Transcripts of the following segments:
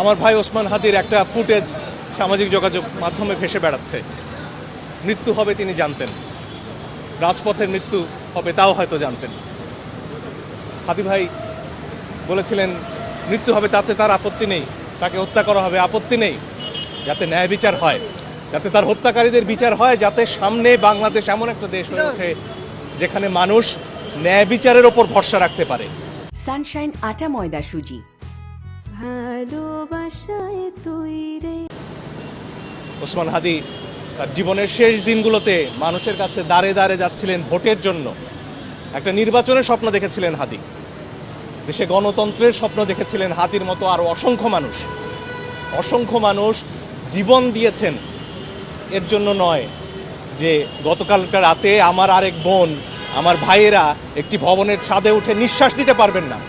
আমার ভাই ওসমান হাদির একটা ফুটেজ সামাজিক যোগাযোগ মাধ্যমে ভেসে বেড়াচ্ছে। মৃত্যু হবে তিনি জানতেন, রাজপথের মৃত্যু হবে তাও হয়তো জানতেন। হাদি ভাই বলেছিলেন মৃত্যু হবে তাতে তার আপত্তি নেই, তাকে হত্যা করা হবে আপত্তি নেই, যাতে ন্যায় বিচার হয়, যাতে তার হত্যাকারীদের বিচার হয়, যাতে সামনে বাংলাদেশ এমন একটা দেশ হয়ে ওঠে যেখানে মানুষ ন্যায় বিচারের ওপর ভরসা রাখতে পারে। সানশাইন আটা ময়দা সুজি, ভালোবাসায় তৈরি। ওসমান হাদি তার জীবনের শেষ দিনগুলোতে মানুষের কাছে দাঁড়ে দাঁড়ে যাচ্ছিলেন ভোটের জন্য। একটা নির্বাচনের স্বপ্ন দেখেছিলেন হাদি, দেশে গণতন্ত্রের স্বপ্ন দেখেছিলেন। হাদির মতো আরও অসংখ্য মানুষ জীবন দিয়েছেন এর জন্য নয় যে গতকালকার রাতে আমার আরেক বোন, আমার ভাইয়েরা একটি ভবনের ছাদে উঠে নিঃশ্বাস নিতে পারবেন না,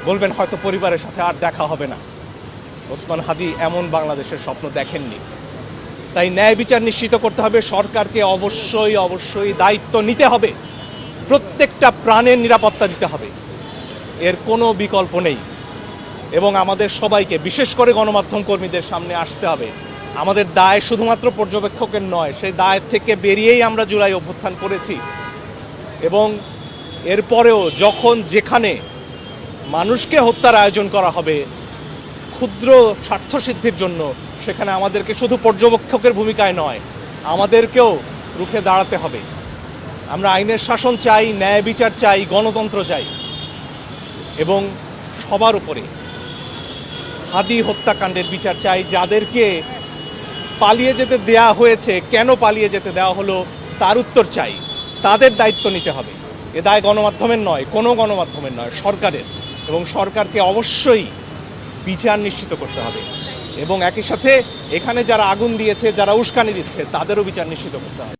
বলবেন হয়তো পরিবারের সাথে আর দেখা হবে না। ওসমান হাদি এমন বাংলাদেশের স্বপ্ন দেখেননি। তাই ন্যায় বিচার নিশ্চিত করতে হবে। সরকারকে অবশ্যই দায়িত্ব নিতে হবে, প্রত্যেকটা প্রাণের নিরাপত্তা দিতে হবে, এর কোনো বিকল্প নেই। এবং আমাদের সবাইকে, বিশেষ করে গণমাধ্যম কর্মীদের সামনে আসতে হবে। আমাদের দায় শুধুমাত্র পর্যবেক্ষকের নয়, সেই দায়ের থেকে বেরিয়েই আমরা জুলাই অভ্যুত্থান করেছি। এবং এরপরেও যখন যেখানে মানুষকে হত্যার আয়োজন করা হবে ক্ষুদ্র স্বার্থসিদ্ধির জন্য, সেখানে আমাদেরকে শুধু পর্যবেক্ষকের ভূমিকায় নয়, আমাদেরকেও রুখে দাঁড়াতে হবে। আমরা আইনের শাসন চাই, ন্যায় বিচার চাই, গণতন্ত্র চাই। এবং সবার উপরে হাদি হত্যাকাণ্ডের বিচার চাই। যাদেরকে পালিয়ে যেতে দেয়া হয়েছে, কেন পালিয়ে যেতে দেওয়া হলো তার উত্তর চাই। তাদের দায়িত্ব নিতে হবে। এ দায় গণমাধ্যমের নয়, কোনো গণমাধ্যমের নয়, সরকারের। এবং সরকারকে অবশ্যই বিচার নিশ্চিত করতে হবে। এবং একই সাথে এখানে যারা আগুন দিয়েছে, যারা উস্কানি দিচ্ছে, তাদেরও বিচার নিশ্চিত করতে হবে।